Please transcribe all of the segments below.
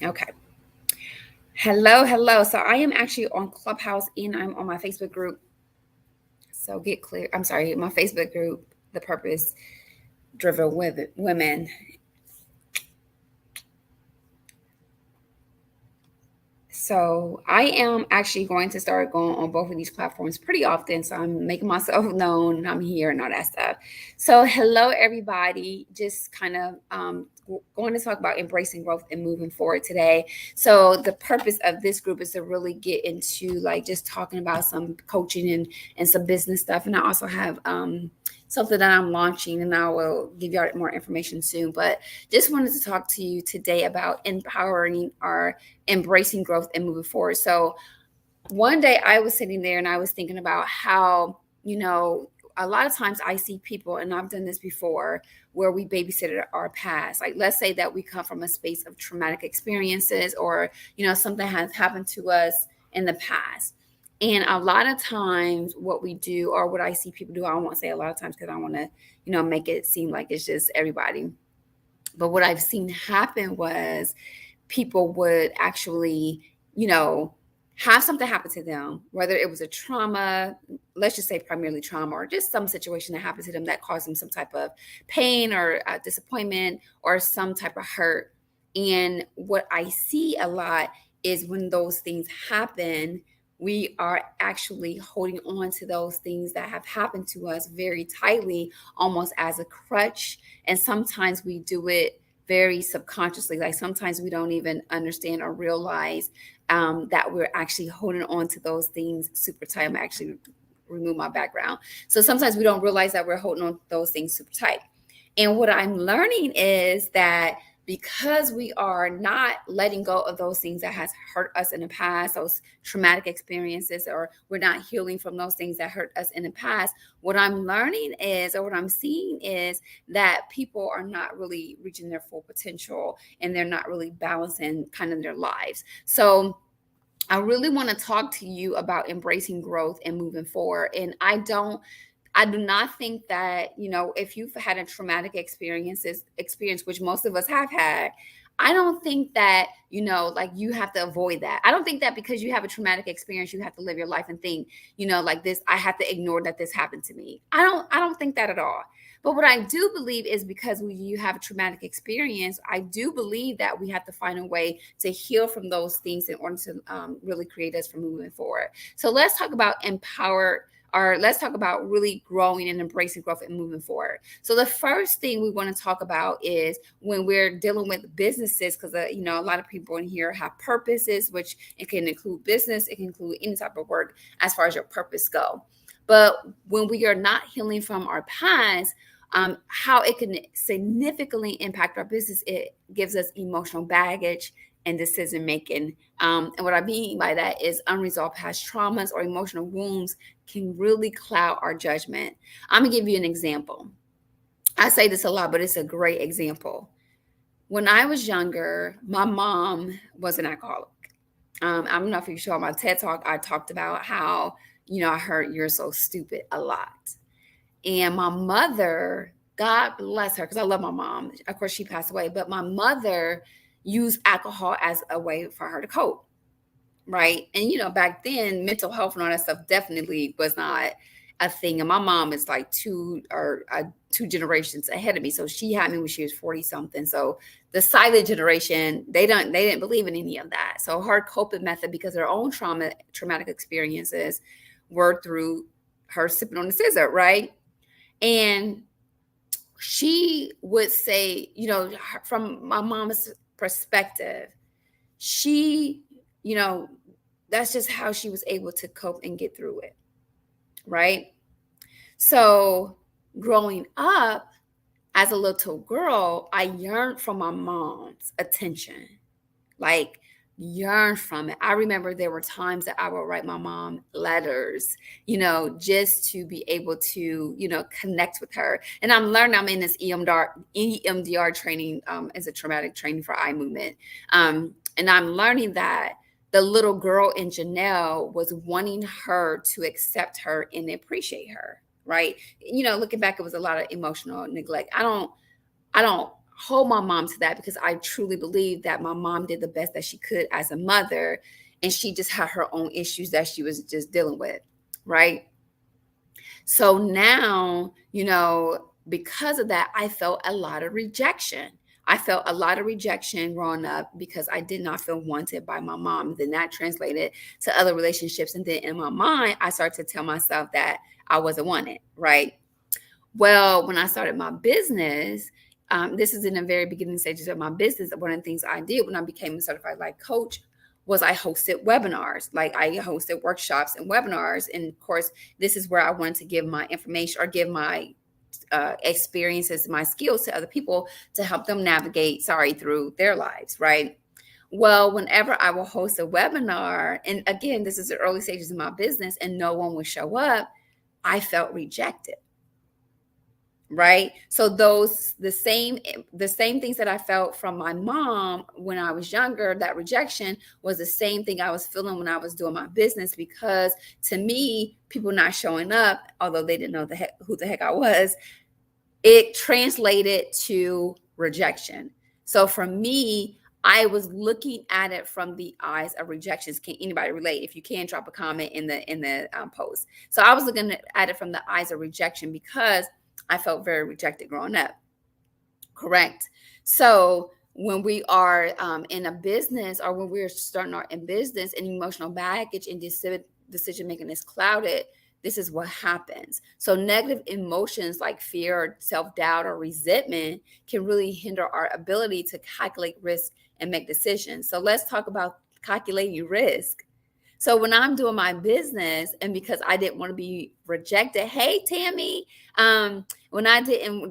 Okay. Hello, hello. So I am actually on Clubhouse and I'm on my Facebook group. So get clear. I'm sorry, my Facebook group, The Purpose Driven Women. So I am actually going to start going on both of these platforms pretty often. So I'm making myself known. I'm here and all that stuff. So hello, everybody. Just kind of going to talk about embracing growth and moving forward today. So the purpose of this group is to really get into like just talking about some coaching and some business stuff. And I also have something that I'm launching, and I will give you more information soon. But just wanted to talk to you today about empowering our embracing growth and moving forward. So one day I was sitting there and I was thinking about how, a lot of times I see people, and I've done this before, where we babysitted our past. Like, let's say that we come from a space of traumatic experiences, or, something has happened to us in the past. And a lot of times, what we do, or what I see people do, I won't say a lot of times because I want to, make it seem like it's just everybody. But what I've seen happen was people would actually, you know, have something happen to them, whether it was a trauma, let's just say primarily trauma, or just some situation that happened to them that caused them some type of pain or disappointment or some type of hurt. And what I see a lot is when those things happen, we are actually holding on to those things that have happened to us very tightly, almost as a crutch. And sometimes we do it very subconsciously. Like sometimes we don't even understand or realize that we're actually holding on to those things super tight. I'm actually remove my background. So sometimes we don't realize that we're holding on to those things super tight. And what I'm learning is that because we are not letting go of those things that has hurt us in the past, those traumatic experiences, or we're not healing from those things that hurt us in the past, what I'm learning is, or what I'm seeing is that people are not really reaching their full potential and they're not really balancing kind of their lives. So I really want to talk to you about embracing growth and moving forward. And I do not think that, if you've had a traumatic experience, which most of us have had, I don't think that, like you have to avoid that. I don't think that because you have a traumatic experience, you have to live your life and think, like this, I have to ignore that this happened to me. I don't think that at all. But what I do believe is because when you have a traumatic experience, I do believe that we have to find a way to heal from those things in order to really create us from moving forward. So let's talk about let's talk about really growing and embracing growth and moving forward. So the first thing we want to talk about is when we're dealing with businesses, because a lot of people in here have purposes, which it can include business, it can include any type of work as far as your purpose go. But when we are not healing from our past, how it can significantly impact our business, it gives us emotional baggage and decision making. And what I mean by that is unresolved past traumas or emotional wounds can really cloud our judgment. I'm gonna give you an example. I say this a lot, but it's a great example. When I was younger, my mom was an alcoholic. I don't know if you saw my TED talk. I talked about how, I heard "you're so stupid" a lot. And my mother, God bless her, because I love my mom. Of course, she passed away, but my mother used alcohol as a way for her to cope, right? And back then, mental health and all that stuff definitely was not a thing. And my mom is like two generations ahead of me, so she had me when she was 40 something. So the silent generation, they didn't believe in any of that. So her coping method, because her own traumatic experiences, were through her sipping on the scissor, right? And she would say, from my mom's perspective, she, that's just how she was able to cope and get through it. Right. So growing up as a little girl, I yearned for my mom's attention. Like, yearn from it. I remember there were times that I would write my mom letters, just to be able to, connect with her. And I'm in this EMDR training as a traumatic training for eye movement. And I'm learning that the little girl in Janelle was wanting her to accept her and appreciate her. Right. Looking back, it was a lot of emotional neglect. I don't hold my mom to that, because I truly believe that my mom did the best that she could as a mother, and she just had her own issues that she was just dealing with, right? So now, because of that, I felt a lot of rejection. I felt a lot of rejection growing up because I did not feel wanted by my mom. Then that translated to other relationships. And then in my mind, I started to tell myself that I wasn't wanted, right? Well, when I started my business, this is in the very beginning stages of my business. One of the things I did when I became a certified life coach was I hosted webinars. Like, I hosted workshops and webinars. And of course, this is where I wanted to give my information or give my experiences, my skills to other people to help them navigate, through their lives, right? Well, whenever I will host a webinar, and again, this is the early stages of my business, and no one would show up, I felt rejected. Right. So the same things that I felt from my mom when I was younger, that rejection was the same thing I was feeling when I was doing my business, because to me, people not showing up, although they didn't know who the heck I was, it translated to rejection. So for me, I was looking at it from the eyes of rejections. Can anybody relate? If you can, drop a comment in the post. So I was looking at it from the eyes of rejection because I felt very rejected growing up. Correct. So when we are in a business, or when we're starting out in business, and emotional baggage and decision making is clouded, this is what happens. So negative emotions like fear or self-doubt or resentment can really hinder our ability to calculate risk and make decisions. So let's talk about calculating risk. So when I'm doing my business, and because I didn't want to be rejected, hey Tammy, when I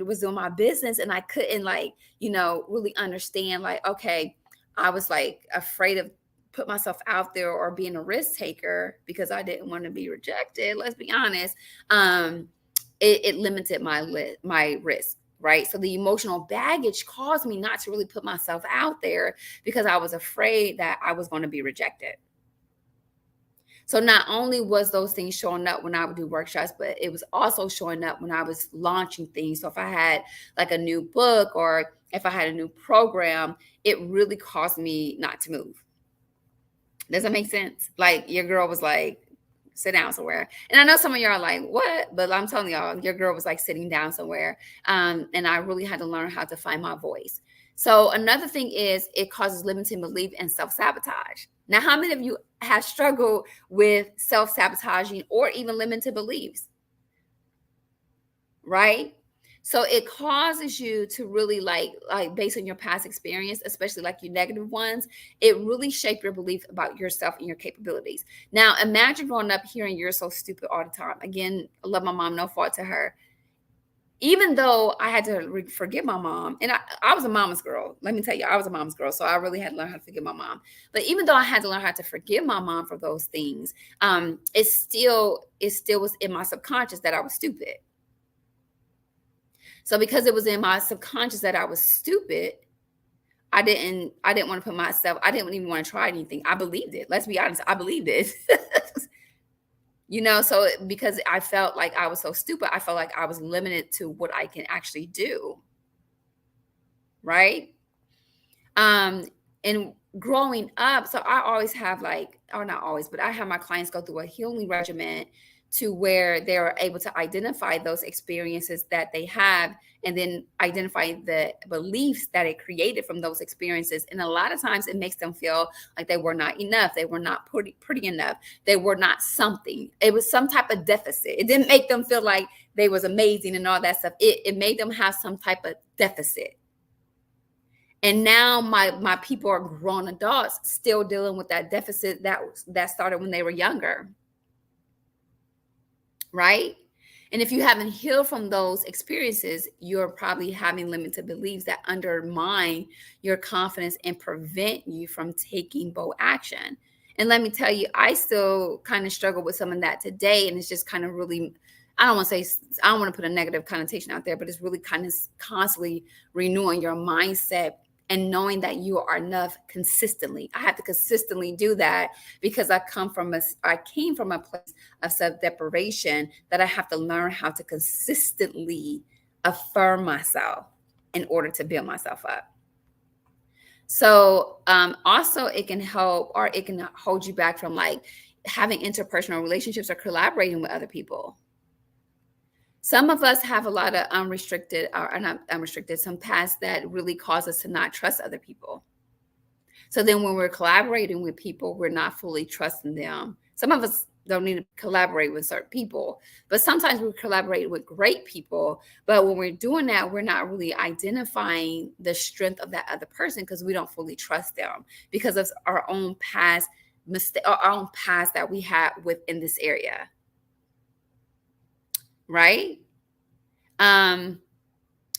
was doing my business and I couldn't really understand, like, okay, I was like afraid of put myself out there or being a risk taker because I didn't want to be rejected. Let's be honest. It limited my risk. Right. So the emotional baggage caused me not to really put myself out there because I was afraid that I was going to be rejected. So not only was those things showing up when I would do workshops, but it was also showing up when I was launching things. So if I had like a new book or if I had a new program, it really caused me not to move. Does that make sense? Like, your girl was like, sit down somewhere. And I know some of y'all are like, what? But I'm telling y'all, your girl was like sitting down somewhere. And I really had to learn how to find my voice. So another thing is it causes limiting belief and self-sabotage. Now, how many of you have struggled with self-sabotaging or even limited beliefs? Right? So it causes you to really like based on your past experience, especially like your negative ones, it really shape your belief about yourself and your capabilities. Now, imagine growing up hearing you're so stupid all the time. Again, I love my mom, no fault to her. Even though I had to forgive my mom, and I was a mama's girl. Let me tell you, I was a mama's girl. So I really had to learn how to forgive my mom. But even though I had to learn how to forgive my mom for those things, it still was in my subconscious that I was stupid. So because it was in my subconscious that I was stupid, I didn't want to put myself, I didn't even want to try anything. I believed it. Let's be honest. I believed it. So because I felt like I was so stupid, I felt like I was limited to what I can actually do. Right. And growing up, so I always have or not always, but I have my clients go through a healing regimen to where they're able to identify those experiences that they have and then identify the beliefs that it created from those experiences. And a lot of times it makes them feel like they were not enough. They were not pretty enough. They were not something. It was some type of deficit. It didn't make them feel like they was amazing and all that stuff. It made them have some type of deficit. And now my people are grown adults still dealing with that deficit that started when they were younger. Right? And if you haven't healed from those experiences, you're probably having limited beliefs that undermine your confidence and prevent you from taking bold action. And let me tell you, I still kind of struggle with some of that today. And it's just kind of really, I don't want to put a negative connotation out there, but it's really kind of constantly renewing your mindset and knowing that you are enough consistently. I have to consistently do that because I came from a place of self-deprivation that I have to learn how to consistently affirm myself. in order to build myself up. So also it can help, or it can hold you back from like having interpersonal relationships or collaborating with other people. Some of us have a lot of unrestricted, or not unrestricted, some past that really cause us to not trust other people. So then when we're collaborating with people, we're not fully trusting them. Some of us don't need to collaborate with certain people, but sometimes we collaborate with great people. But when we're doing that, we're not really identifying the strength of that other person because we don't fully trust them because of our own past mistake, our own past that we had within this area. Right? Um,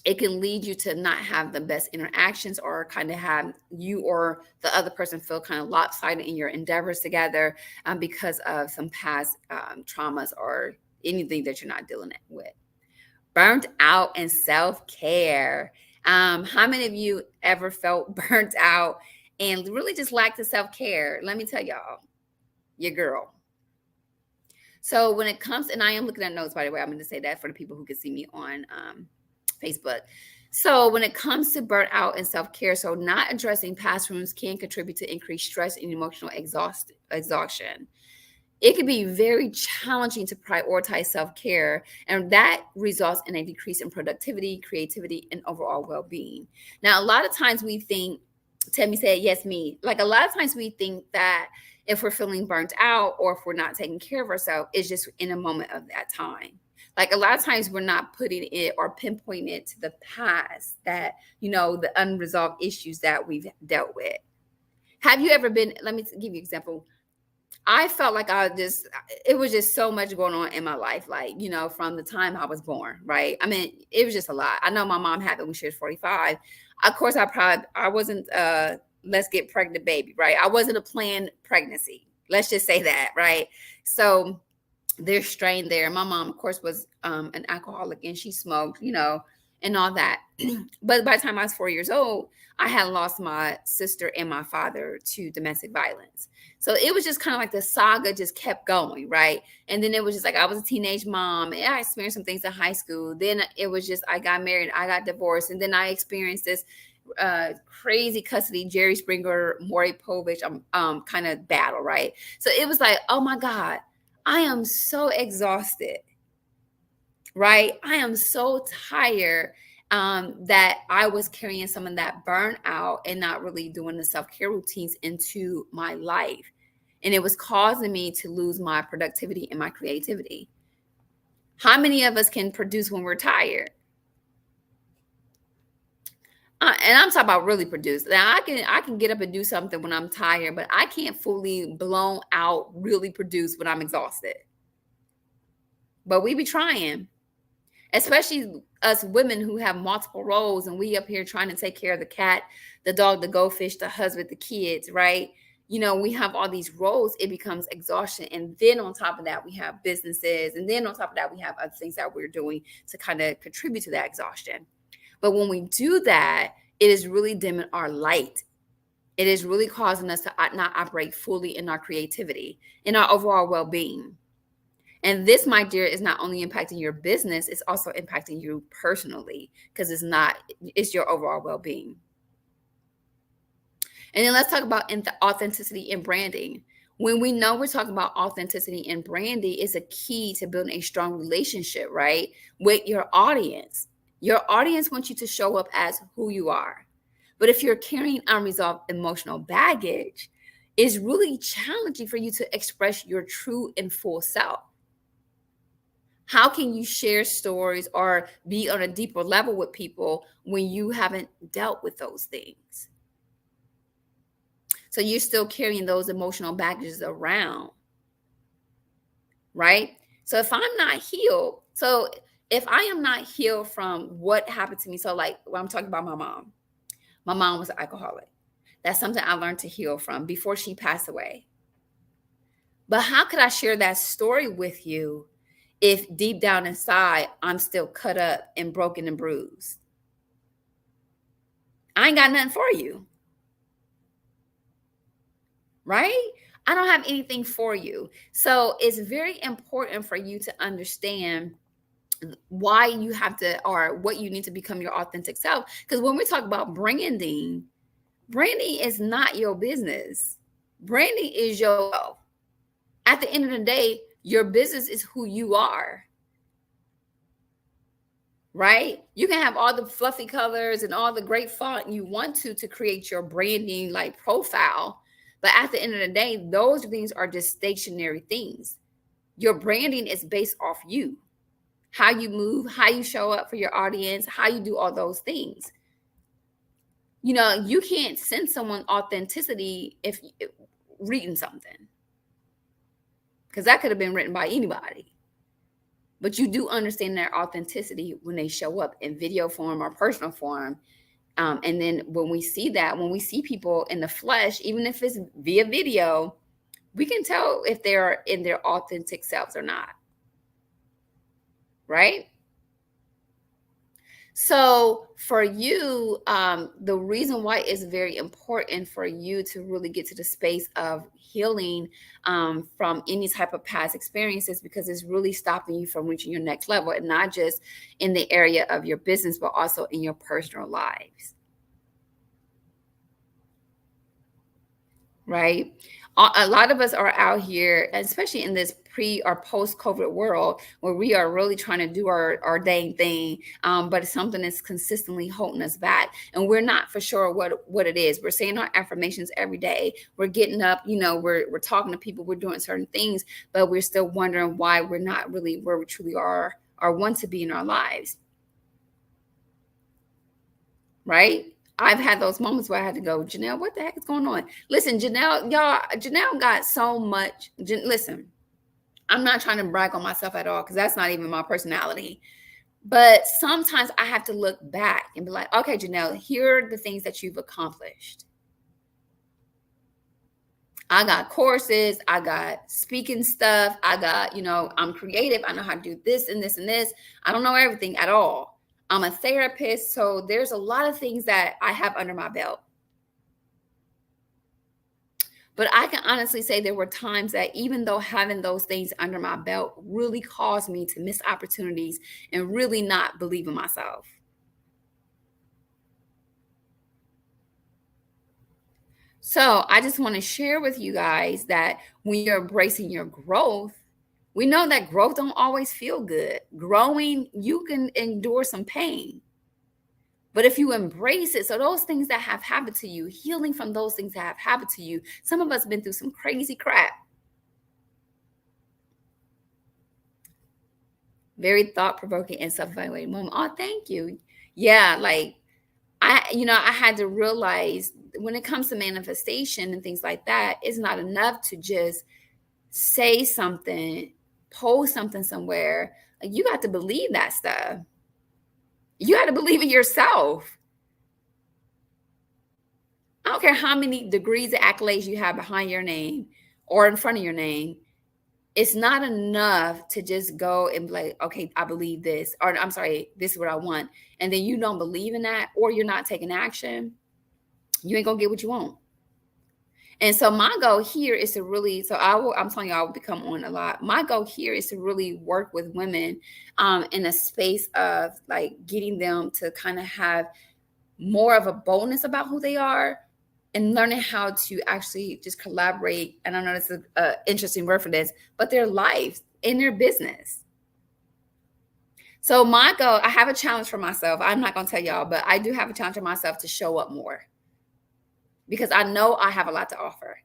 it can lead you to not have the best interactions, or kind of have you or the other person feel kind of lopsided in your endeavors together, because of some past traumas or anything that you're not dealing with. Burnt out and self-care. How many of you ever felt burnt out and really just lacked the self-care? Let me tell y'all, your girl. So when it comes, and I am looking at notes, by the way, I'm going to say that for the people who can see me on Facebook. So when it comes to burnout and self-care, so not addressing past wounds can contribute to increased stress and emotional exhaustion. It can be very challenging to prioritize self-care, and that results in a decrease in productivity, creativity, and overall well-being. Now, a lot of times we think, Tammy said, yes, me. Like a lot of times we think that if we're feeling burnt out or if we're not taking care of ourselves, it's just in a moment of that time. Like a lot of times we're not putting it or pinpointing it to the past, that, the unresolved issues that we've dealt with. Have you ever been, let me give you an example. I felt like it was just so much going on in my life, like, from the time I was born, right? I mean, it was just a lot. I know my mom had it when she was 45. Of course, I wasn't, let's get pregnant baby, right? I wasn't a planned pregnancy. Let's just say that, right? So there's strain there. My mom, of course, was an alcoholic, and she smoked, and all that. But by the time I was 4 years old, I had lost my sister and my father to domestic violence. So it was just kind of like the saga just kept going, right? And then it was just like I was a teenage mom, and I experienced some things in high school. Then it was just I got married, I got divorced, and then I experienced this crazy custody, Jerry Springer, Maury Povich, kind of battle, right? So it was like, oh my God, I am so exhausted, right? I am so tired, that I was carrying some of that burnout and not really doing the self-care routines into my life. And it was causing me to lose my productivity and my creativity. How many of us can produce when we're tired? And I'm talking about really produce. Now I can get up and do something when I'm tired, but I can't fully blown out really produce when I'm exhausted. But we be trying, especially us women who have multiple roles, and we up here trying to take care of the cat, the dog, the goldfish, the husband, the kids, right? We have all these roles. It becomes exhaustion. And then on top of that, we have businesses. And then on top of that, we have other things that we're doing to kind of contribute to that exhaustion. But when we do that, it is really dimming our light. It is really causing us to not operate fully in our creativity, in our overall well-being. And this, my dear, is not only impacting your business, it's also impacting you personally, because it's your overall well-being. And then let's talk about authenticity and branding. When we know we're talking about authenticity and branding, is a key to building a strong relationship, right, with your audience. Your audience wants you to show up as who you are. But if you're carrying unresolved emotional baggage, it's really challenging for you to express your true and full self. How can you share stories or be on a deeper level with people when you haven't dealt with those things? So you're still carrying those emotional baggages around, right? So if I'm not healed, so if I am not healed from what happened to me, so like when I'm talking about my mom was an alcoholic. That's something I learned to heal from before she passed away. But how could I share that story with you if deep down inside I'm still cut up and broken and bruised? I ain't got nothing for you, right? I don't have anything for you. So it's very important for you to understand why you have to, or what you need to become your authentic self. Because when we talk about branding, branding is not your business. Branding is yourself. At the end of the day, your business is who you are, right? You can have all the fluffy colors and all the great font you want to create your branding like profile. But at the end of the day, those things are just stationary things. Your branding is based off you, how you move, how you show up for your audience, how you do all those things. You know, you can't send someone authenticity if reading something, because that could have been written by anybody. But you do understand their authenticity when they show up in video form or personal form. And then when we see that, when we see people in the flesh, even if it's via video, we can tell if they're in their authentic selves or not. Right? So for you, the reason why it's very important for you to really get to the space of healing from any type of past experiences, because it's really stopping you from reaching your next level, and not just in the area of your business, but also in your personal lives. Right? A lot of us are out here, especially in this pre or post COVID world, where we are really trying to do our dang thing, but it's something that's consistently holding us back, and we're not for sure what it is. We're saying our affirmations every day. We're getting up, you know, we're talking to people, we're doing certain things, but we're still wondering why we're not really where we truly are or want to be in our lives. Right? I've had those moments where I had to go, Janelle, what the heck is going on? Listen, Janelle got so much. Listen, I'm not trying to brag on myself at all, because that's not even my personality. But sometimes I have to look back and be like, okay, Janelle, here are the things that you've accomplished. I got courses, I got speaking stuff, I got, you know, I'm creative, I know how to do this and this and this. I don't know everything at all. I'm a therapist, so there's a lot of things that I have under my belt. But I can honestly say there were times that even though having those things under my belt really caused me to miss opportunities and really not believe in myself. So I just want to share with you guys that when you're embracing your growth, we know that growth don't always feel good. Growing, you can endure some pain. But if you embrace it, so those things that have happened to you, healing from those things that have happened to you, some of us been through some crazy crap. Very thought-provoking and self-evaluating moment. Oh, thank you. Yeah, like I had to realize when it comes to manifestation and things like that, it's not enough to just say something, post something somewhere. Like, you got to believe that stuff. You got to believe in yourself. I don't care how many degrees and accolades you have behind your name or in front of your name. It's not enough to just go and be like, okay, I believe this, or I'm sorry, this is what I want. And then you don't believe in that, or you're not taking action. You ain't gonna get what you want. And so my goal here is to really, I'm telling you, I will become on a lot. My goal here is to really work with women in a space of like getting them to kind of have more of a boldness about who they are, and learning how to actually just collaborate. And I know this is an interesting word for this, but their lives in their business. So my goal, I have a challenge for myself. I'm not going to tell y'all, but I do have a challenge for myself to show up more, because I know I have a lot to offer,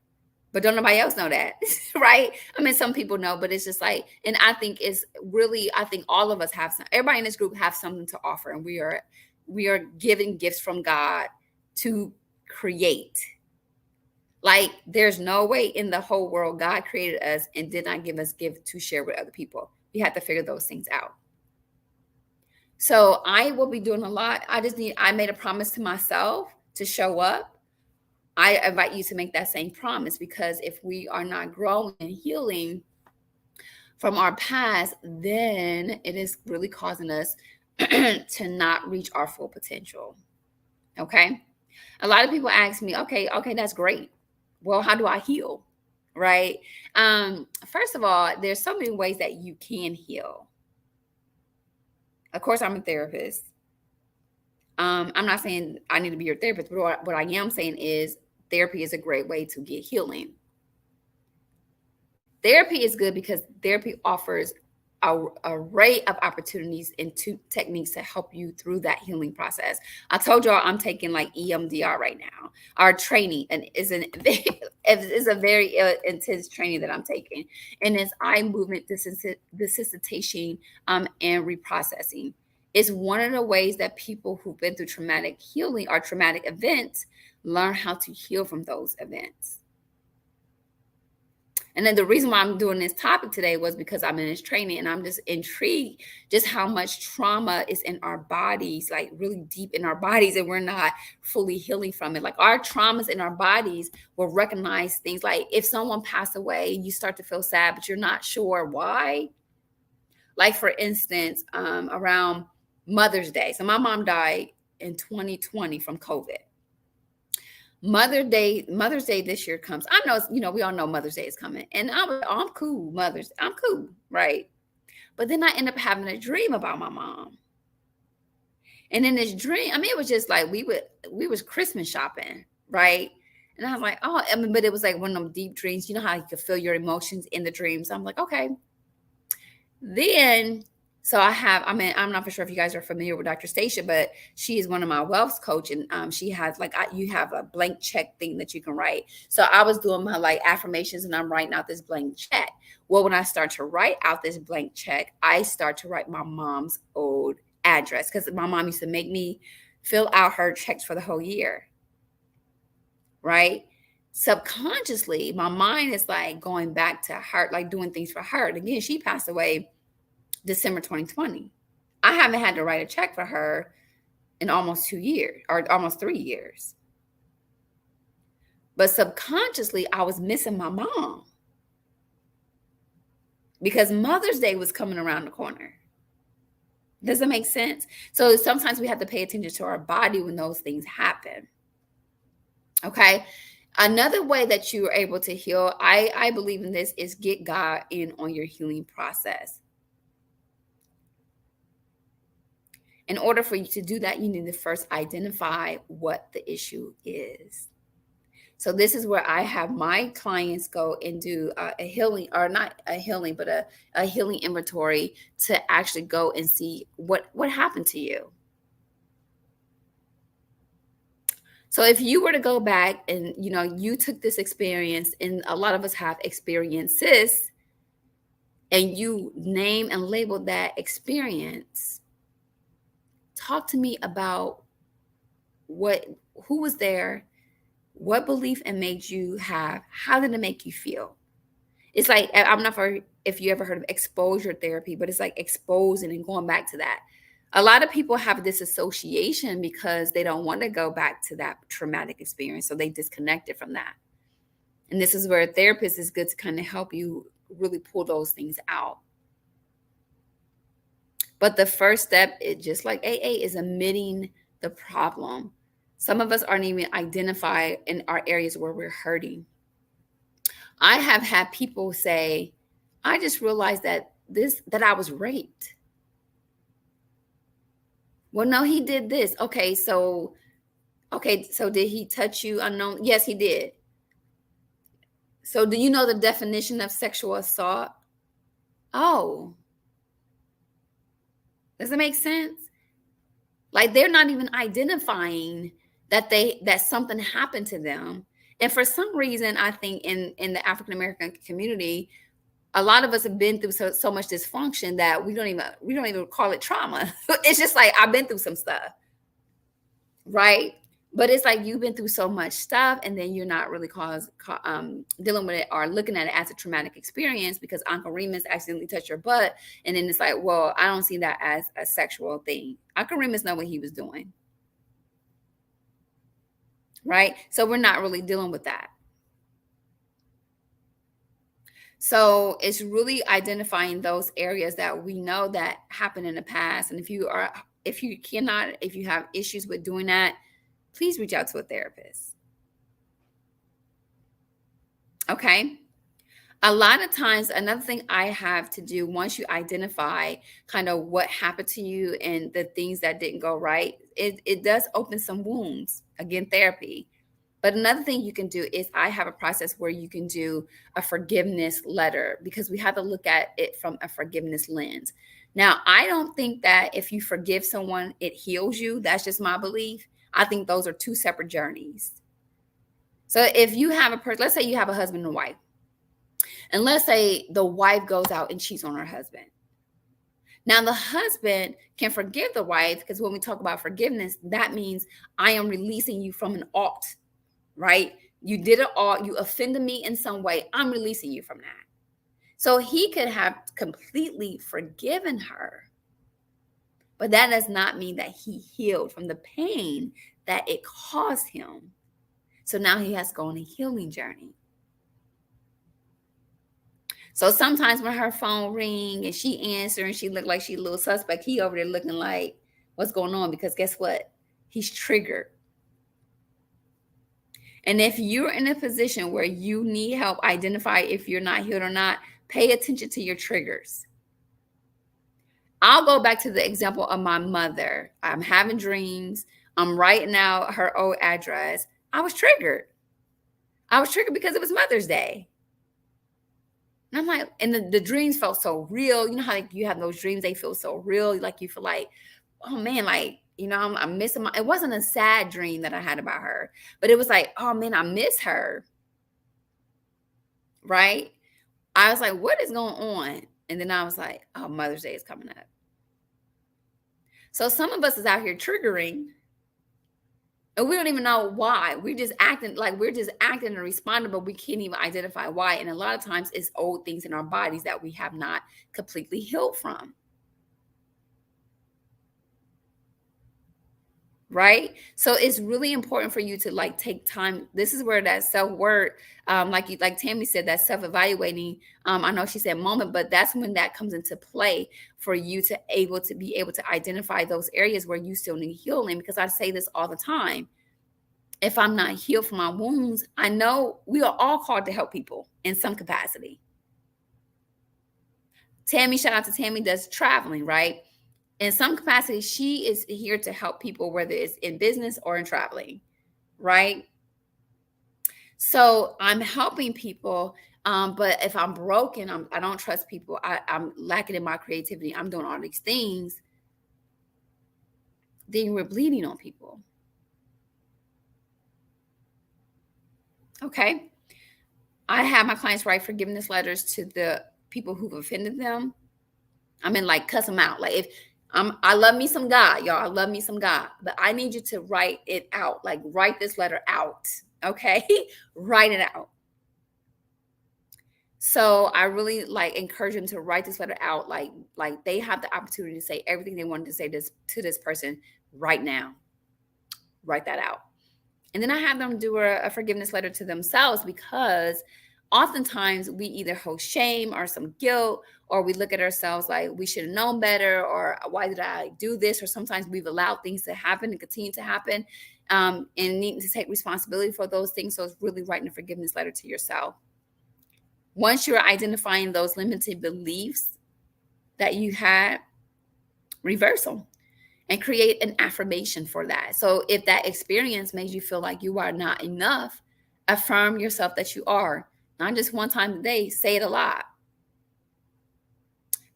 but don't nobody else know that, right? I mean, some people know, but it's just like, and I think it's really, I think all of us have some, everybody in this group have something to offer, and we are giving gifts from God to create. Like, there's no way in the whole world God created us and did not give us gift to share with other people. We have to figure those things out. So I will be doing a lot. I made a promise to myself to show up. I invite you to make that same promise, because if we are not growing and healing from our past, then it is really causing us to not reach our full potential. Okay. A lot of people ask me, okay, that's great. Well, how do I heal? Right. First of all, there's so many ways that you can heal. Of course, I'm a therapist. I'm not saying I need to be your therapist, but what I am saying is therapy is a great way to get healing. Therapy is good because therapy offers a array of opportunities and techniques to help you through that healing process. I told y'all I'm taking like EMDR right now. Our training and is a very intense training that I'm taking, and it's eye movement desensitization and reprocessing. It's one of the ways that people who've been through traumatic healing or traumatic events learn how to heal from those events. And then the reason why I'm doing this topic today was because I'm in this training and I'm just intrigued just how much trauma is in our bodies, like really deep in our bodies, and we're not fully healing from it. Like our traumas in our bodies will recognize things like if someone passed away, you start to feel sad, but you're not sure why. Like for instance, around Mother's Day. So my mom died in 2020 from COVID. Mother's Day this year comes. I know, we all know Mother's Day is coming. And I'm cool, I'm cool, right? But then I end up having a dream about my mom. And in this dream, I mean, it was just like we was Christmas shopping, right? And I was like, oh, I mean, but it was like one of them deep dreams. You know how you can feel your emotions in the dreams. I'm like, okay. Then, so I mean, I'm not for sure if you guys are familiar with Dr. Stacia, but she is one of my wealth coach. And she has like, you have a blank check thing that you can write. So I was doing my like affirmations and I'm writing out this blank check. Well, when I start to write out this blank check, I start to write my mom's old address because my mom used to make me fill out her checks for the whole year. Right? Subconsciously, my mind is like going back to her, like doing things for her. And again, she passed away December 2020. I haven't had to write a check for her in almost 2 years or almost 3 years. But subconsciously, I was missing my mom because Mother's Day was coming around the corner. Does that make sense? So sometimes we have to pay attention to our body when those things happen. Okay. Another way that you are able to heal, I believe in this, is get God in on your healing process. In order for you to do that, you need to first identify what the issue is. So this is where I have my clients go and do a healing, or not a healing, but a healing inventory to actually go and see what happened to you. So if you were to go back and, you took this experience, and a lot of us have experiences, and you name and label that experience, talk to me about who was there, what belief it made you have, how did it make you feel? It's like, I'm not sure if you ever heard of exposure therapy, but it's like exposing and going back to that. A lot of people have this association because they don't want to go back to that traumatic experience, so they disconnect it from that. And this is where a therapist is good to kind of help you really pull those things out. But the first step, it just like AA, is admitting the problem. Some of us aren't even identified in our areas where we're hurting. I have had people say, I just realized that I was raped. Well, no, he did this. Okay, so did he touch you unknown? Yes, he did. So do you know the definition of sexual assault? Oh, does it make sense? Like they're not even identifying that something happened to them. And for some reason, I think in the African American community, a lot of us have been through so much dysfunction that we don't even call it trauma. It's just like, I've been through some stuff, right? But it's like you've been through so much stuff, and then you're not really dealing with it or looking at it as a traumatic experience because Uncle Remus accidentally touched your butt, and then it's like, well, I don't see that as a sexual thing. Uncle Remus know what he was doing, right? So we're not really dealing with that. So it's really identifying those areas that we know that happened in the past. And if you have issues with doing that, please reach out to a therapist. Okay. A lot of times, another thing I have to do once you identify kind of what happened to you and the things that didn't go right, it does open some wounds. Again, therapy. But another thing you can do is I have a process where you can do a forgiveness letter because we have to look at it from a forgiveness lens. Now, I don't think that if you forgive someone, it heals you. That's just my belief. I think those are two separate journeys. So if you have a person, let's say you have a husband and wife, and let's say the wife goes out and cheats on her husband. Now, the husband can forgive the wife because when we talk about forgiveness, that means I am releasing you from an ought, right? You did it all, you offended me in some way. I'm releasing you from that. So he could have completely forgiven her, but that does not mean that he healed from the pain that it caused him. So now he has to go on a healing journey. So sometimes when her phone ring and she answer and she look like she a little suspect, he over there looking like, what's going on? Because guess what? He's triggered. And if you're in a position where you need help identify if you're not healed or not, pay attention to your triggers. I'll go back to the example of my mother. I'm having dreams. I'm writing out her old address. I was triggered. I was triggered because it was Mother's Day. And I'm like, and the dreams felt so real. You know how like, you have those dreams, they feel so real. Like you feel like, oh man, like, I'm missing it wasn't a sad dream that I had about her, but it was like, oh man, I miss her. Right. I was like, what is going on? And then I was like, oh, Mother's Day is coming up. So some of us is out here triggering and we don't even know why. We're just acting and responding, but we can't even identify why. And a lot of times it's old things in our bodies that we have not completely healed from. Right. So it's really important for you to like take time. This is where that self-work, like Tammy said, that self-evaluating. I know she said moment, but that's when that comes into play for you to be able to identify those areas where you still need healing. Because I say this all the time. If I'm not healed from my wounds, I know we are all called to help people in some capacity. Tammy, shout out to Tammy, does traveling, right? In some capacity, she is here to help people, whether it's in business or in traveling, right? So I'm helping people, but if I'm broken, I don't trust people. I'm lacking in my creativity. I'm doing all these things. Then we're bleeding on people. Okay. I have my clients write forgiveness letters to the people who've offended them. I mean, like cuss them out. Like if I love me some God, y'all. I love me some God, but I need you to write it out. Like write this letter out. Okay. Write it out. So I really like encourage them to write this letter out. Like they have the opportunity to say everything they wanted to say to this person right now. Write that out. And then I have them do a forgiveness letter to themselves because oftentimes we either hold shame or some guilt, or we look at ourselves like we should have known better, or why did I do this? Or sometimes we've allowed things to happen and continue to happen, and needing to take responsibility for those things. So it's really writing a forgiveness letter to yourself. Once you're identifying those limited beliefs that you had, reverse them and create an affirmation for that. So if that experience makes you feel like you are not enough, affirm yourself that you are. Not just one time a day, say it a lot.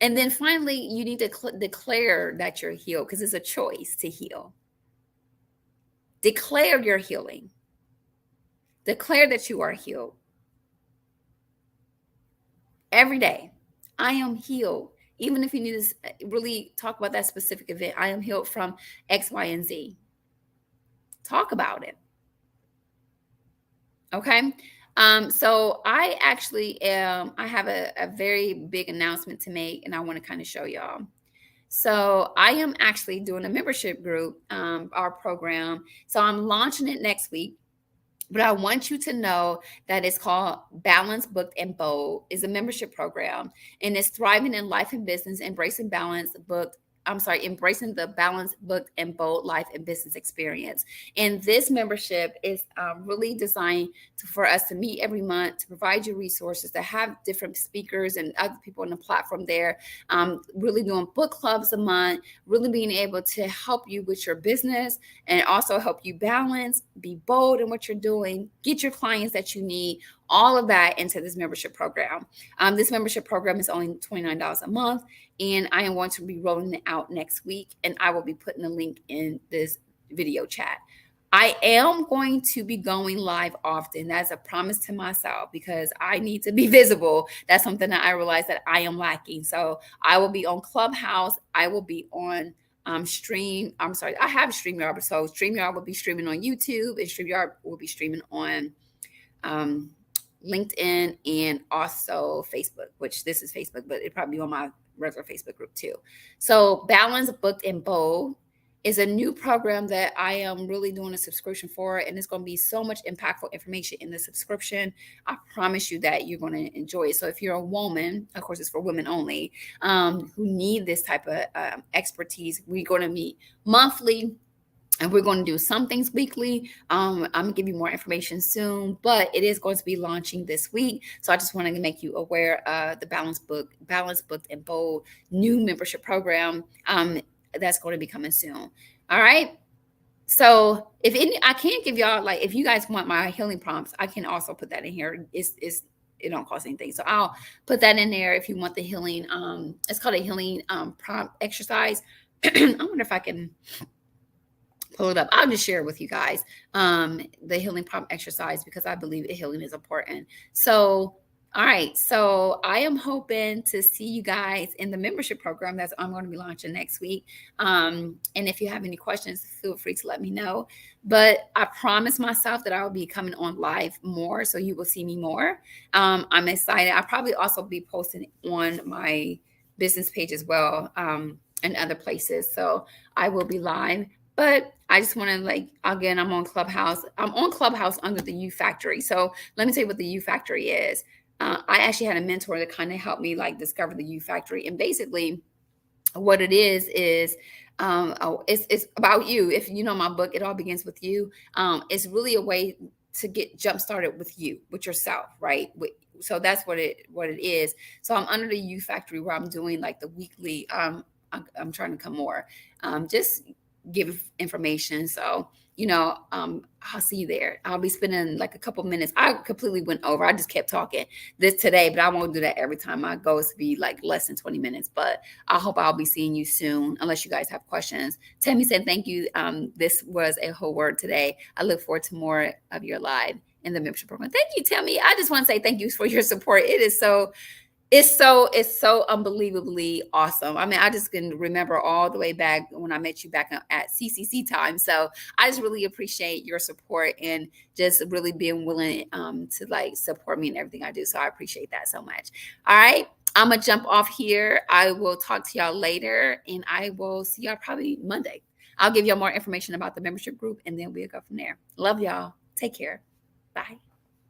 And then finally, you need to declare that you're healed because it's a choice to heal. Declare your healing. Declare that you are healed. Every day, I am healed. Even if you need to really talk about that specific event, I am healed from X, Y, and Z. Talk about it. Okay. So I actually I have a very big announcement to make, and I want to kind of show y'all. So I am actually doing a membership group, our program. So I'm launching it next week. But I want you to know that it's called Balance, Booked, and Bold. It's a membership program, and it's Thriving in Life and Business, Embracing Balance, booked, embracing the balanced, booked, and bold life and business experience. And this membership is really designed for us to meet every month, to provide you resources, to have different speakers and other people on the platform there, really doing book clubs a month, really being able to help you with your business and also help you balance, be bold in what you're doing, get your clients that you need, all of that into this membership program. This membership program is only $29 a month, and I am going to be rolling it out next week, and I will be putting the link in this video chat. I am going to be going live often. That's a promise to myself because I need to be visible. That's something that I realize that I am lacking. So I will be on Clubhouse. I will be on Stream. I'm sorry, I have StreamYard, but so StreamYard will be streaming on YouTube, and StreamYard will be streaming on um, LinkedIn and also Facebook, which this is Facebook, but it probably be on my regular Facebook group too. So Balance, Booked, and Bold is a new program that I am really doing a subscription for, and it's going to be so much impactful information in the subscription. I promise you that you're going to enjoy it. So if you're a woman, of course, it's for women only, who need this type of expertise, we're going to meet monthly. And we're going to do some things weekly. I'm going to give you more information soon, but it is going to be launching this week. So I just wanted to make you aware of the Balance, Booked, and Bold new membership program that's going to be coming soon. All right. So I can't give y'all, like, if you guys want my healing prompts, I can also put that in here. It don't cost anything. So I'll put that in there if you want the healing. It's called a healing prompt exercise. I wonder if I can pull it up. I'll just share it with you guys, the healing prompt exercise, because I believe that healing is important. So, all right. So I am hoping to see you guys in the membership program that I'm going to be launching next week. And if you have any questions, feel free to let me know. But I promise myself that I will be coming on live more, so you will see me more. I'm excited. I'll probably also be posting on my business page as well, and other places. So I will be live. But I just want to, again, I'm on Clubhouse. I'm on Clubhouse under the U Factory. So let me tell you what the U Factory is. I actually had a mentor that kind of helped me discover the U Factory. And basically what it is it's about you. If you know my book, It All Begins With You. It's really a way to get jump started with you, with yourself, right? So that's what it is. So I'm under the U Factory, where I'm doing the weekly, I'm trying to come more, just give information. So, I'll see you there. I'll be spending a couple minutes. I completely went over. I just kept talking this today, but I won't do that every time. My goal is to be less than 20 minutes, but I hope I'll be seeing you soon, unless you guys have questions. Tammy said, thank you. This was a whole word today. I look forward to more of your live in the membership program. Thank you, Tammy. I just want to say thank you for your support. It's so unbelievably awesome. I mean, I just can remember all the way back when I met you back at CCC time. So I just really appreciate your support and just really being willing to support me in everything I do. So I appreciate that so much. All right. I'm going to jump off here. I will talk to y'all later, and I will see y'all probably Monday. I'll give y'all more information about the membership group, and then we'll go from there. Love y'all. Take care. Bye.